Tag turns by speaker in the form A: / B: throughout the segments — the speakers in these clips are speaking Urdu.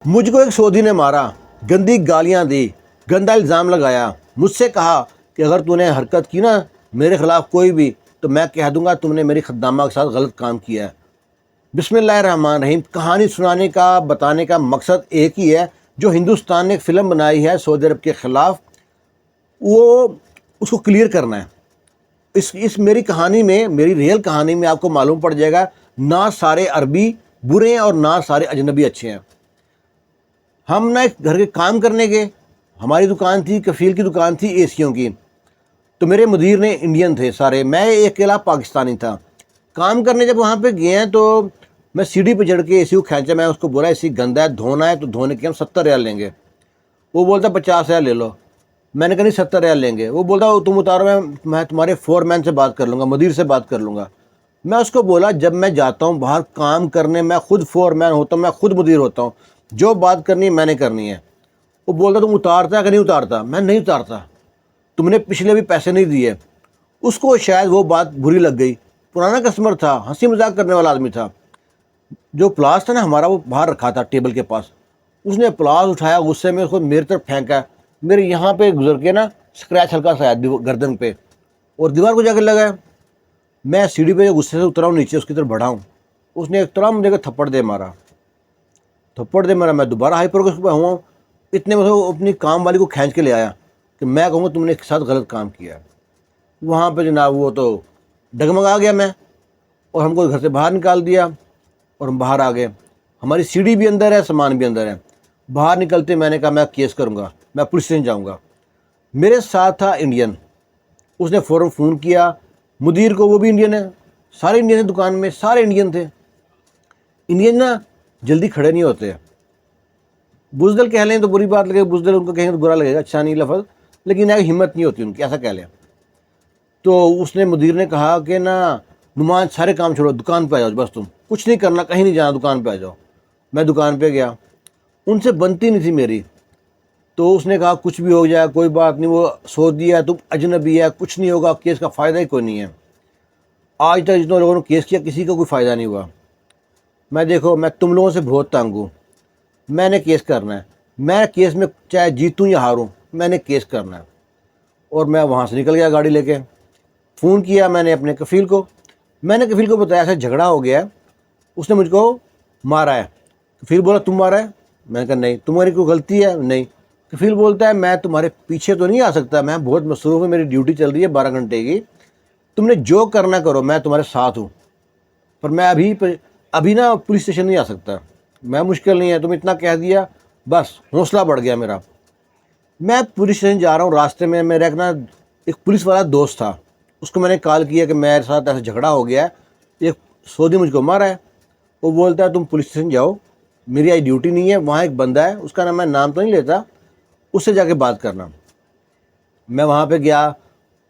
A: مجھ کو ایک سعودی نے مارا، گندی گالیاں دی، گندا الزام لگایا، مجھ سے کہا کہ اگر تو نے حرکت کی نا میرے خلاف کوئی بھی تو میں کہہ دوں گا تم نے میری خدامہ کے ساتھ غلط کام کیا ہے۔ بسم اللہ الرحمن الرحیم۔ کہانی سنانے کا بتانے کا مقصد ایک ہی ہے، جو ہندوستان نے ایک فلم بنائی ہے سعودی عرب کے خلاف، وہ اس کو کلیئر کرنا ہے۔ اس میری کہانی میں، میری ریئل کہانی میں آپ کو معلوم پڑ جائے گا نہ سارے عربی برے ہیں اور نہ سارے اجنبی اچھے ہیں۔ ہم نہ ایک گھر کے کام کرنے گئے، ہماری دکان تھی، کفیل کی دکان تھی اے سیوں کی، تو میرے مدیر نے انڈین تھے سارے، میں ایک اکیلا پاکستانی تھا۔ کام کرنے جب وہاں پہ گئے ہیں تو میں سیڑھی پہ چڑھ کے اے سی کو کھینچا، میں اس کو بولا اے سی گندا ہے، دھونا ہے تو دھونے کے ہم 70 ریال لیں گے۔ وہ بولتا 50 ریال لے لو۔ میں نے کہا نہیں 70 ریال لیں گے۔ وہ بولتا تم اتارو، میں تمہارے فور مین سے بات کر لوں گا، مدیر سے بات کر لوں گا۔ میں اس کو بولا جب میں جاتا ہوں باہر کام کرنے، میں خود فور مین ہوتا ہوں، میں خود مدیر ہوتا ہوں، جو بات کرنی ہے میں نے کرنی ہے۔ وہ بولتا تم اتارتا ہے کہ نہیں اتارتا؟ میں نہیں اتارتا، تم نے پچھلے بھی پیسے نہیں دیے۔ اس کو شاید وہ بات بری لگ گئی، پرانا کسٹمر تھا، ہنسی مذاق کرنے والا آدمی تھا۔ جو پلاس تھا نا ہمارا، وہ باہر رکھا تھا ٹیبل کے پاس، اس نے پلاس اٹھایا، غصے میں اس کو میری طرف پھینکا، میرے یہاں پہ گزر کے نا اسکریچ ہلکا سا ہے گردن پہ، اور دیوار کو جا کے لگا ہے۔ میں سیڑھی پہ غصے سے اترا ہوں نیچے، اس کی طرف بڑھا ہوں، اس نے ایک طرح مجھے تھپڑ دے مارا، میں دوبارہ ہائپر پہ ہوا ہوں۔ اتنے میں وہ اپنی کام والی کو کھینچ کے لے آیا کہ میں کہوں گا تم نے ایک ساتھ غلط کام کیا ہے۔ وہاں پہ جناب وہ تو ڈگمگا گیا میں، اور ہم کو گھر سے باہر نکال دیا، اور ہم باہر آ گئے۔ ہماری سیڑھی بھی اندر ہے، سامان بھی اندر ہے۔ باہر نکلتے میں نے کہا میں کیس کروں گا، میں پولیس اسٹیشن جاؤں گا۔ میرے ساتھ تھا انڈین، اس نے فوراً فون کیا مدیر کو، وہ بھی انڈین ہے، سارے انڈین ہیں دکان میں، سارے انڈین تھے۔ انڈین نا جلدی کھڑے نہیں ہوتے، بزدل کہہ لیں تو بری بات لگے، بزدل ان کو کہیں تو برا لگے گا، اچھا نہیں لفظ، لیکن ہمت نہیں ہوتی ان کی، ایسا کہہ لیں۔ تو اس نے مدیر نے کہا کہ نا نعمان سارے کام چھوڑو، دکان پہ آ جاؤ، بس تم کچھ نہیں کرنا، کہیں نہیں جانا، دکان پہ آ جاؤ۔ میں دکان پہ گیا، ان سے بنتی نہیں تھی میری، تو اس نے کہا کچھ بھی ہو جائے کوئی بات نہیں، وہ سعودی ہے، تم اجنبی ہے، کچھ نہیں ہوگا، کیس کا فائدہ ہی کوئی نہیں ہے۔ آج تک جتنے لوگوں نے کیس کیا کسی کا کوئی فائدہ نہیں ہوا۔ دیکھو میں تم لوگوں سے بہت تنگ ہوں، میں نے کیس کرنا ہے، میں کیس میں چاہے جیتوں یا ہاروں، میں نے کیس کرنا ہے۔ اور میں وہاں سے نکل گیا گاڑی لے کے۔ فون کیا میں نے اپنے کفیل کو، میں نے کفیل کو بتایا ایسا جھگڑا ہو گیا ہے، اس نے مجھ کو مارا ہے۔ کفیل بولا تم مارا ہے؟ میں نے کہا نہیں۔ تمہاری کوئی غلطی ہے؟ نہیں۔ کفیل بولتا ہے میں تمہارے پیچھے تو نہیں آ سکتا، میں بہت مصروف ہوں، میری ڈیوٹی چل رہی ہے 12 گھنٹے کی، تم نے جو کرنا کرو، میں تمہارے ساتھ ہوں، پر میں ابھی نا پولیس اسٹیشن نہیں آ سکتا، میں مشکل نہیں ہے، تم اتنا کہہ دیا، بس حوصلہ بڑھ گیا میرا۔ میں پولیس اسٹیشن جا رہا ہوں، راستے میں میرا ایک پولیس والا دوست تھا، اس کو میں نے کال کیا کہ میرے ساتھ ایسا جھگڑا ہو گیا ہے، ایک سعودی مجھ کو مارا ہے۔ وہ بولتا ہے تم پولیس اسٹیشن جاؤ، میری آج ڈیوٹی نہیں ہے، وہاں ایک بندہ ہے، اس کا نام میں نام تو نہیں لیتا، اس سے جا کے بات کرنا۔ میں وہاں پہ گیا،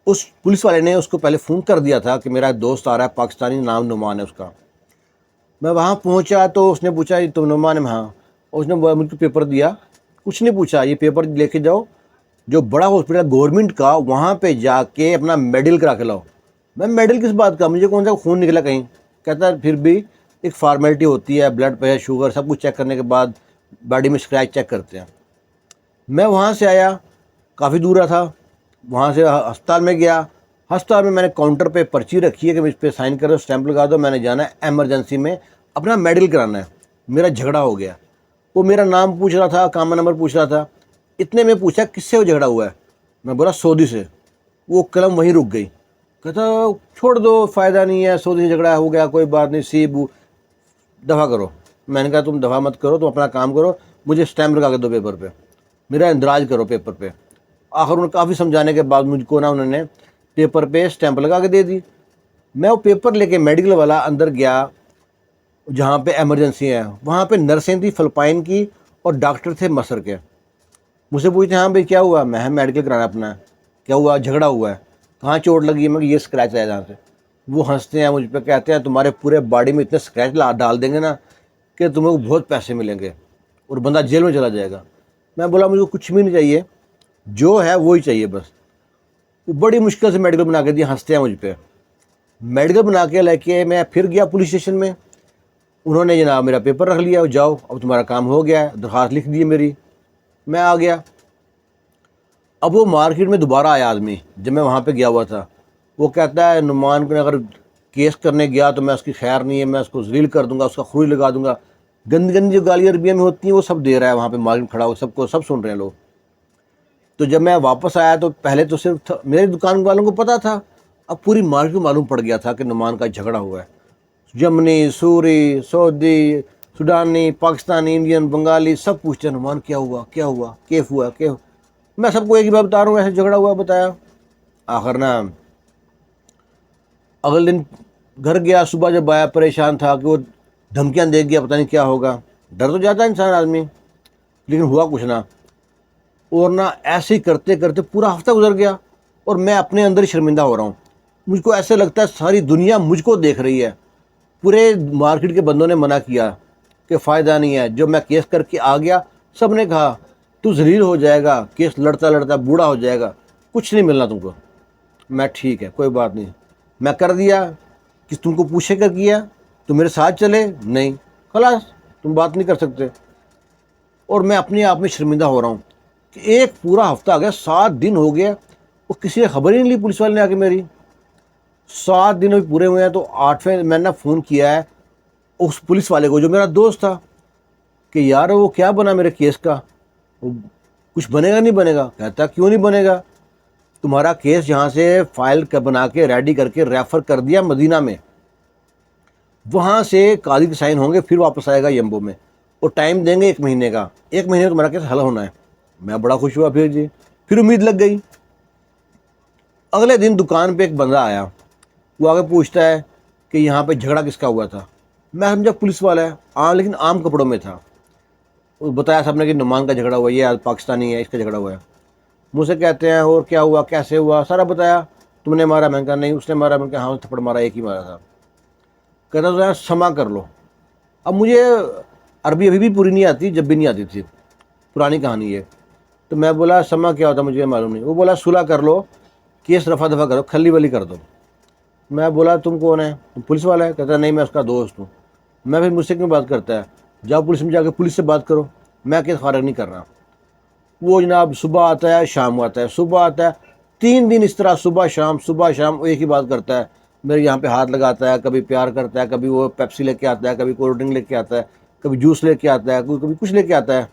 A: اس پولیس والے نے اس کو پہلے فون کر دیا تھا کہ میرا دوست آ رہا ہے پاکستانی، نام نعمان ہے اس کا۔ میں وہاں پہنچا تو اس نے پوچھا یہ تم نعمان ہے؟ ہاں۔ اس نے مجھ کو پیپر دیا، کچھ نہیں پوچھا، یہ پیپر لے کے جاؤ جو بڑا ہاسپٹل گورنمنٹ کا، وہاں پہ جا کے اپنا میڈل کرا کے لاؤ۔ میں میڈل کس بات کا، مجھے کون سا خون نکلا کہیں؟ کہتا ہے پھر بھی ایک فارمیلٹی ہوتی ہے، بلڈ پریشر، شوگر، سب کچھ چیک کرنے کے بعد باڈی میں اسکریچ چیک کرتے ہیں۔ میں وہاں سے آیا، کافی دور تھا، وہاں سے ہسپتال میں گیا۔ ہسپتال میں نے کاؤنٹر پہ پرچی رکھی ہے کہ مجھ پہ سائن کرو، اسٹیمپ لگا دو، میں نے جانا ہے ایمرجنسی میں اپنا میڈل کرانا ہے۔ میرا جھگڑا ہو گیا، وہ میرا نام پوچھ رہا تھا، کامن نمبر پوچھ رہا تھا، اتنے میں پوچھا کس سے وہ جھگڑا ہوا ہے؟ میں بولا سعودی سے۔ وہ قلم وہیں رک گئی، کہتا چھوڑ دو، فائدہ نہیں ہے، سعودی سے جھگڑا ہو گیا، کوئی بات نہیں، سیبو دفع کرو۔ میں نے کہا تم دفع مت کرو، تم اپنا کام کرو، مجھے اسٹیمپ لگا کے دو پیپر پہ، میرا اندراج کرو پیپر پہ۔ آخر انہوں نے کافی سمجھانے کے بعد مجھ کو نا انہوں نے پیپر پہ اسٹیمپ لگا کے دے دی۔ میں وہ پیپر لے کے میڈیکل والا اندر گیا جہاں پہ ایمرجنسی ہے، وہاں پہ نرسیں تھی فلپائن کی اور ڈاکٹر تھے مصر کے۔ مجھ سے پوچھتے ہاں بھائی کیا ہوا؟ میں میڈیکل کرانا اپنا۔ کیا ہوا؟ جھگڑا ہوا ہے۔ کہاں چوٹ لگی ہے؟ میں یہ اسکریچ ہے جہاں سے۔ وہ ہنستے ہیں مجھ پہ، کہتے ہیں تمہارے پورے باڈی میں اتنے اسکریچ ڈال دیں گے نا کہ تمہیں بہت پیسے ملیں گے اور بندہ جیل میں چلا جائے گا۔ میں بولا مجھے کچھ بھی نہیں چاہیے، جو ہے وہی چاہیے بس۔ وہ بڑی مشکل سے میڈیکل بنا کے دیا، ہنستے ہیں مجھ پہ۔ میڈیکل بنا کے لے کے میں پھر گیا پولیس اسٹیشن میں، انہوں نے جناب میرا پیپر رکھ لیا، جاؤ اب تمہارا کام ہو گیا ہے، درخواست لکھ دی میری، میں آ گیا۔ اب وہ مارکیٹ میں دوبارہ آیا آدمی، جب میں وہاں پہ گیا ہوا تھا، وہ کہتا ہے نعمان کو اگر کیس کرنے گیا تو میں اس کی خیر نہیں ہے، میں اس کو ذلیل کر دوں گا، اس کا خروج لگا دوں گا۔ گندی گندی جو گالیاں عربیہ میں ہوتی ہیں وہ سب دے رہا ہے وہاں پہ مارکیٹ میں کھڑا ہو، سب کو سب سن رہے ہیں لوگ۔ تو جب میں واپس آیا تو پہلے تو صرف میرے دکان والوں کو پتہ تھا، اب پوری مارکیٹ کو معلوم پڑ گیا تھا کہ نعمان کا جھگڑا ہوا ہے۔ یمنی، سوری، سعودی، سوڈانی، پاکستانی، انڈین، بنگالی سب پوچھتے ہیں نعمان کیا ہوا، کیا ہوا، کیف ہوا، کیف۔ میں سب کو ایک ہی بات بتا رہا ہوں، ایسے جھگڑا ہوا بتایا۔ آخر نا اگلے دن گھر گیا، صبح جب آیا پریشان تھا کہ وہ دھمکیاں دے گیا، پتہ نہیں کیا ہوگا، ڈر تو جاتا ہے انسان آدمی، لیکن ہوا کچھ نہ۔ اور نہ ایسے ہی کرتے کرتے پورا ہفتہ گزر گیا اور میں اپنے اندر ہی شرمندہ ہو رہا ہوں۔ مجھ کو ایسے لگتا ہے ساری دنیا مجھ کو دیکھ رہی ہے۔ پورے مارکیٹ کے بندوں نے منع کیا کہ فائدہ نہیں ہے، جب میں کیس کر کے آ گیا سب نے کہا تو ذلیل ہو جائے گا، کیس لڑتا لڑتا بوڑھا ہو جائے گا، کچھ نہیں ملنا تم کو۔ میں ٹھیک ہے کوئی بات نہیں، میں کر دیا۔ کہ تم کو پوچھے کر کیا، تم میرے ساتھ چلے نہیں، خلاص تم بات نہیں کر سکتے۔ اور میں اپنے آپ میں شرمندہ ہو رہا ہوں کہ ایک پورا ہفتہ آ گیا، 7 دن ہو گیا، وہ کسی نے خبر ہی نہیں لی، پولیس والے نے آ کے میری۔ 7 دن ابھی پورے ہوئے ہیں تو 8ویں میں نے فون کیا ہے اس پولیس والے کو جو میرا دوست تھا کہ یار وہ کیا بنا میرے کیس کا، وہ کچھ بنے گا نہیں بنے گا؟ کہتا کیوں نہیں بنے گا، تمہارا کیس یہاں سے فائل بنا کے ریڈی کر کے ریفر کر دیا مدینہ میں، وہاں سے قاضی کے سائن ہوں گے، پھر واپس آئے گا یمبو میں، اور ٹائم دیں گے 1 مہینے کا، 1 مہینے میں تمہارا کیس حل ہونا ہے۔ میں بڑا خوش ہوا، پھر امید لگ گئی۔ اگلے دن دکان پہ ایک بندہ آیا، وہ آگے پوچھتا ہے کہ یہاں پہ جھگڑا کس کا ہوا تھا؟ میں سمجھا پولیس والا ہے، لیکن عام کپڑوں میں تھا۔ وہ بتایا سب نے کہ نعمان کا جھگڑا ہوا، یہ پاکستانی ہے، اس کا جھگڑا ہوا ہے۔ مجھ سے کہتے ہیں اور کیا ہوا، کیسے ہوا، سارا بتایا۔ تم نے مارا؟ میں نے کہا نہیں اس نے مارا۔ میں نے کہا ہاں تھپڑ مارا، ایک ہی مارا تھا۔ کہتا تو سما کر لو۔ اب مجھے عربی ابھی بھی پوری نہیں آتی، جب بھی نہیں آتی تھی، پرانی کہانی ہے۔ تو میں بولا سما کیا ہوتا مجھے معلوم نہیں۔ وہ بولا صلح کر لو، کیس رفع دفع کرو، کھلی ولی کر دو۔ میں بولا تم کون ہے؟ تم پولیس والا ہے؟ کہتا نہیں میں اس کا دوست ہوں۔ میں پھر مجھ سے کیوں بات کرتا ہے؟ جاؤ پولیس میں جا کے پولیس سے بات کرو، میں کیس فارغ نہیں کر رہا۔ وہ جناب صبح آتا ہے شام آتا ہے، صبح آتا ہے، 3 دن اس طرح صبح شام وہ ایک ہی بات کرتا ہے، میرے یہاں پہ ہاتھ لگاتا ہے، کبھی پیار کرتا ہے، کبھی وہ پیپسی لے کے آتا ہے، کبھی کولڈ ڈرنک لے کے آتا ہے، کبھی جوس لے کے آتا ہے، کبھی کچھ لے کے آتا ہے۔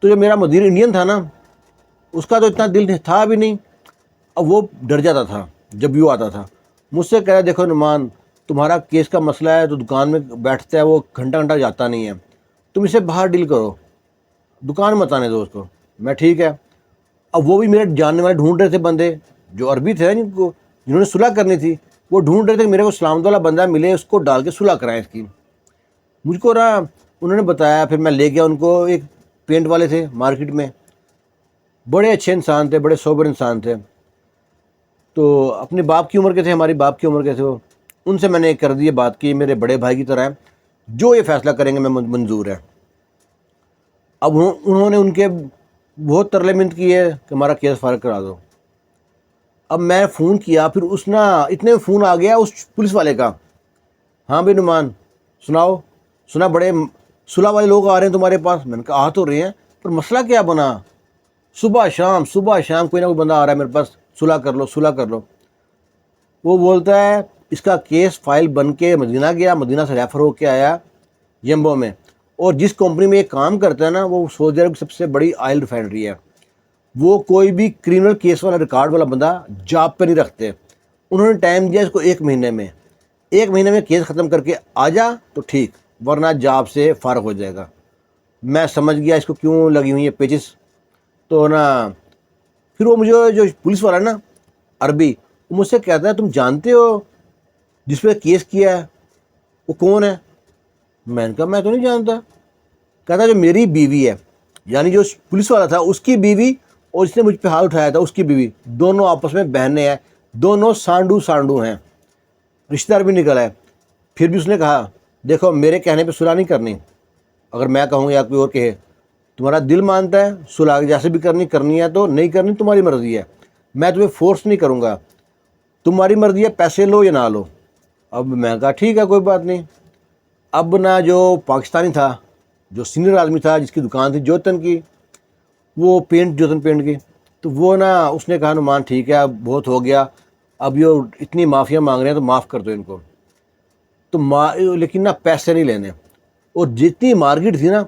A: تو جو میرا مدیر انڈین تھا نا، اس کا تو اتنا دل تھا بھی نہیں، اب وہ ڈر جاتا تھا جب بھی وہ آتا تھا۔ مجھ سے کہہ رہا دیکھو نعمان، تمہارا کیس کا مسئلہ ہے تو دکان میں بیٹھتا ہے، وہ گھنٹہ گھنٹہ جاتا نہیں ہے، تم اسے باہر ڈیل کرو، دکان مت آنے دو اس کو۔ میں ٹھیک ہے۔ اب وہ بھی میرے جاننے والے ڈھونڈ رہے تھے بندے جو عربی تھے، جنہوں نے صلح کرنی تھی، وہ ڈھونڈ رہے تھے کہ میرے کو سلامت والا بندہ ملے، اس کو ڈال کے صلح کرائیں اس کی۔ مجھ کو نا انہوں نے بتایا، پھر میں لے گیا ان کو، ایک پینٹ والے تھے مارکیٹ میں، بڑے اچھے انسان تھے، بڑے سوبر انسان تھے، تو اپنے باپ کی عمر کے تھے، ہماری باپ کی عمر کے تھے وہ۔ ان سے میں نے کر دی بات کی، میرے بڑے بھائی کی طرح ہیں، جو یہ فیصلہ کریں گے میں منظور ہے۔ اب انہوں نے ان کے بہت ترلے منت کیے کہ ہمارا کیس فارغ کرا دو۔ اب میں فون کیا، پھر اس نا اتنے فون آ گیا اس پولیس والے کا، ہاں بھائی نعمان سناؤ، سنا بڑے صلح والے لوگ آ رہے ہیں تمہارے پاس۔ میں نے کہا آ تو رہے ہیں، پر مسئلہ کیا بنا؟ صبح شام کوئی نہ کوئی بندہ آ رہا ہے میرے پاس، صلح کر لو صلح کر لو۔ وہ بولتا ہے اس کا کیس فائل بن کے مدینہ گیا، مدینہ سے ریفر ہو کے آیا یمبو میں، اور جس کمپنی میں یہ کام کرتا ہے نا، وہ سعودی عرب کی سب سے بڑی آئل ریفائنری ہے، وہ کوئی بھی کرمنل کیس والا ریکارڈ والا بندہ جاب پہ نہیں رکھتے۔ انہوں نے ٹائم دیا اس کو 1 مہینے میں، 1 مہینے میں کیس ختم کر کے آ جا تو ٹھیک، ورنہ جاب سے فارغ ہو جائے گا۔ میں سمجھ گیا اس کو کیوں لگی ہوئی ہے پیچس۔ تو نا پھر وہ مجھے جو پولیس والا نا عربی، وہ مجھ سے کہتا ہے تم جانتے ہو جس پہ کیس کیا ہے وہ کون ہے؟ میں نے کہا میں تو نہیں جانتا۔ کہتا جو میری بیوی ہے، یعنی جو پولیس والا تھا اس کی بیوی، اور جس نے مجھ پہ ہاتھ اٹھایا تھا اس کی بیوی، دونوں آپس میں بہنیں ہیں، دونوں سانڈو ہیں، رشتہ دار بھی نکلا ہے۔ پھر بھی اس نے کہا دیکھو میرے کہنے پہ صلح نہیں کرنی، اگر میں کہوں یا کوئی اور کہے، تمہارا دل مانتا ہے صلح جیسے بھی کرنی ہے تو، نہیں کرنی تمہاری مرضی ہے، میں تمہیں فورس نہیں کروں گا، تمہاری مرضی ہے پیسے لو یا نہ لو۔ اب میں کہا ٹھیک ہے کوئی بات نہیں۔ اب نا جو پاکستانی تھا، جو سینئر آدمی تھا جس کی دکان تھی جوتن کی، وہ جوتن پینٹ کی، تو وہ نا اس نے کہا نعمان ٹھیک ہے اب بہت ہو گیا، اب یہ اتنی معافیاں مانگ رہے ہیں تو معاف کر دو ان کو، تو لیکن نا پیسے نہیں لینے۔ اور جتنی مارکیٹ تھی نا،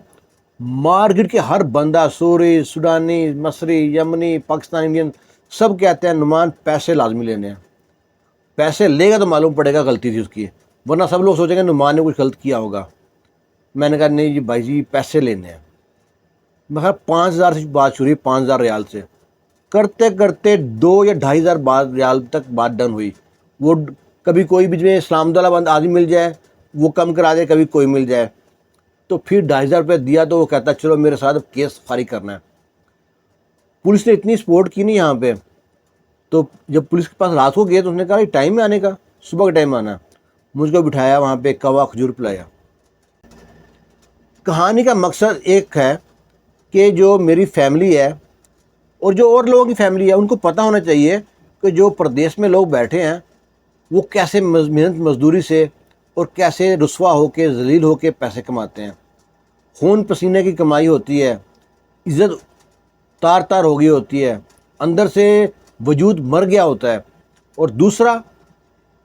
A: مارکیٹ کے ہر بندہ، سوری، سوڈانی، مصری، یمنی، پاکستانی، انڈین، سب کہتے ہیں نعمان پیسے لازمی لینے ہیں، پیسے لے گا تو معلوم پڑے گا غلطی تھی اس کی، ورنہ سب لوگ سوچیں گے نعمان نے کچھ غلط کیا ہوگا۔ میں نے کہا نہیں جی بھائی جی پیسے لینے ہیں۔ میں کہا 5,000 سے بات شروع ہوئی، 5,000 ریال سے، کرتے کرتے 2 یا 2,500 ریال تک بات ڈن ہوئی۔ وہ کبھی کوئی بیچ میں اسلام والا بند آدمی مل جائے وہ کم کرا دے، کبھی کوئی مل جائے، تو پھر 2,500 روپے دیا تو وہ کہتا چلو میرے ساتھ اب کیس فارغ کرنا ہے۔ پولیس نے اتنی سپورٹ کی نہیں یہاں پہ، تو جب پولیس کے پاس رات کو گئے تو اس نے کہا ٹائم میں آنے کا، صبح کے ٹائم آنا، مجھ کو بٹھایا وہاں پہ، کوا کھجور پلایا۔ کہانی کا مقصد ایک ہے کہ جو میری فیملی ہے اور جو اور لوگوں کی فیملی ہے ان کو پتہ ہونا چاہیے کہ جو پردیس میں لوگ بیٹھے ہیں وہ کیسے محنت مزدوری سے اور کیسے رسوا ہو کے ذلیل ہو کے پیسے کماتے ہیں۔ خون پسینے کی کمائی ہوتی ہے، عزت تار تار ہو گئی ہوتی ہے، اندر سے وجود مر گیا ہوتا ہے۔ اور دوسرا،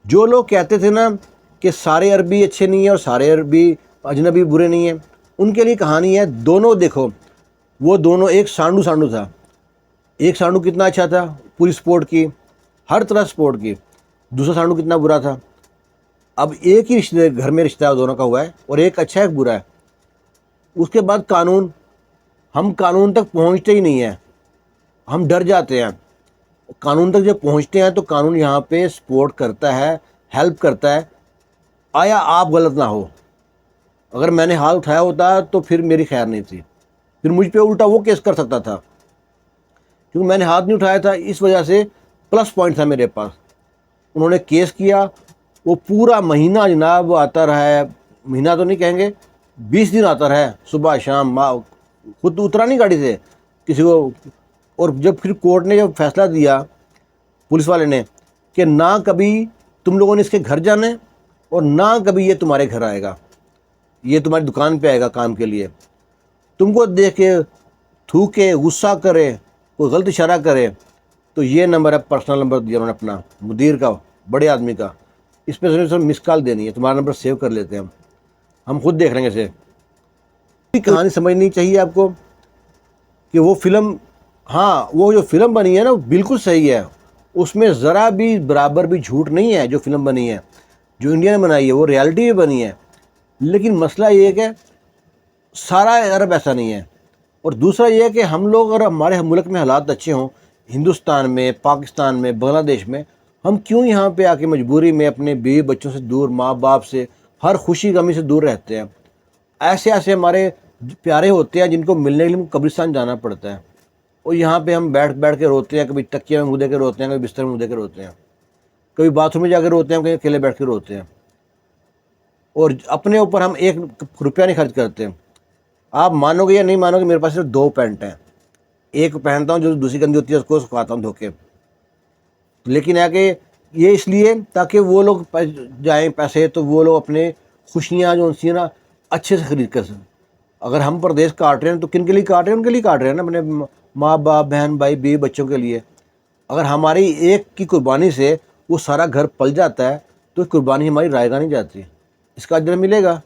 A: جو لوگ کہتے تھے نا کہ سارے عربی اچھے نہیں ہیں اور سارے عربی اجنبی برے نہیں ہیں، ان کے لیے کہانی ہے، دونوں دیکھو، وہ دونوں، ایک سانڈو تھا، ایک سانڈو کتنا اچھا تھا، پوری سپورٹ کی، ہر طرح سپورٹ کی، دوسرا سانڈو کتنا برا تھا۔ اب ایک ہی رشتے گھر میں رشتہ دونوں کا ہوا ہے، اور ایک اچھا ہے ایک برا ہے۔ اس کے بعد قانون، ہم قانون تک پہنچتے ہی نہیں ہیں، ہم ڈر جاتے ہیں۔ قانون تک جب پہنچتے ہیں تو قانون یہاں پہ سپورٹ کرتا ہے، ہیلپ کرتا ہے، آیا آپ غلط نہ ہو۔ اگر میں نے ہاتھ اٹھایا ہوتا تو پھر میری خیر نہیں تھی، پھر مجھ پہ الٹا وہ کیس کر سکتا تھا، کیونکہ میں نے ہاتھ نہیں اٹھایا تھا، اس وجہ سے پلس پوائنٹ تھا میرے پاس۔ انہوں نے کیس کیا، وہ پورا مہینہ جناب آتا رہا ہے، مہینہ تو نہیں کہیں گے، 20 دن آتا رہا ہے، صبح شام، خود اترا نہیں گاڑی سے کسی کو۔ اور جب پھر کورٹ نے جب فیصلہ دیا پولیس والے نے کہ نہ کبھی تم لوگوں نے اس کے گھر جانا ہے اور نہ کبھی یہ تمہارے گھر آئے گا، یہ تمہاری دکان پہ آئے گا کام کے لیے، تم کو دیکھ کے تھوکے، غصہ کرے، کوئی غلط اشارہ کرے، تو یہ نمبر ہے، پرسنل نمبر دیا انہوں نے اپنا مدیر کا، بڑے آدمی کا، اس پہ صرف مس کال دینی ہے، تمہارا نمبر سیو کر لیتے ہیں ہم خود دیکھ لیں گے اسے۔ کہانی سمجھنی چاہیے آپ کو کہ وہ فلم، ہاں وہ جو فلم بنی ہے نا بالکل صحیح ہے، اس میں ذرا بھی برابر بھی جھوٹ نہیں ہے۔ جو فلم بنی ہے، جو انڈیا نے بنائی ہے، وہ ریالٹی میں بنی ہے، لیکن مسئلہ یہ ہے کہ سارا عرب ایسا نہیں ہے۔ اور دوسرا یہ ہے کہ ہم لوگ اگر ہمارے ملک میں حالات اچھے ہوں، ہندوستان میں، پاکستان میں، بنگلہ دیش میں، ہم کیوں یہاں پہ آ کے مجبوری میں اپنے بیوی بچوں سے دور، ماں باپ سے، ہر خوشی غمی سے دور رہتے ہیں؟ ایسے ہمارے پیارے ہوتے ہیں جن کو ملنے کے لیے قبرستان جانا پڑتا ہے، اور یہاں پہ ہم بیٹھ کے روتے ہیں، کبھی تکیے میں منہ دے کے روتے ہیں، کبھی بستر میں منہ دے کے روتے ہیں، کبھی باتھ روم میں جا کے روتے ہیں، کبھی اکیلے بیٹھ کے روتے ہیں، اور اپنے اوپر ہم 1 روپیہ نہیں خرچ کرتے۔ آپ مانو گے یا نہیں مانو گے، میرے پاس صرف 2 پینٹ ہیں، ایک پہنتا ہوں جو دوسری گندی ہوتی ہے اس کو سکھاتا ہوں دھو کے، لیکن ہے کہ یہ اس لیے تاکہ وہ لوگ جائیں پیسے تو وہ لوگ اپنے خوشیاں جو ان نا اچھے سے خرید کر سکیں۔ اگر ہم پردیس کاٹ رہے ہیں تو کن کے لیے کاٹ رہے ہیں؟ ان کے لیے کاٹ رہے ہیں نا، اپنے ماں باپ، بہن بھائی، بیوی بچوں کے لیے۔ اگر ہماری ایک کی قربانی سے وہ سارا گھر پل جاتا ہے تو قربانی ہماری رائے گاہ نہیں جاتی، اس کا اجر ملے گا۔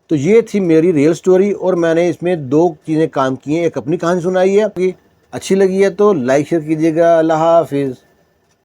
A: تو یہ تھی میری ریئل سٹوری، اور میں نے اس میں 2 چیزیں کام کی ہیں، ایک اپنی کہانی سنائی ہے، آپ کی اچھی لگی ہے تو لائک شیئر کیجیے گا۔ اللہ حافظ۔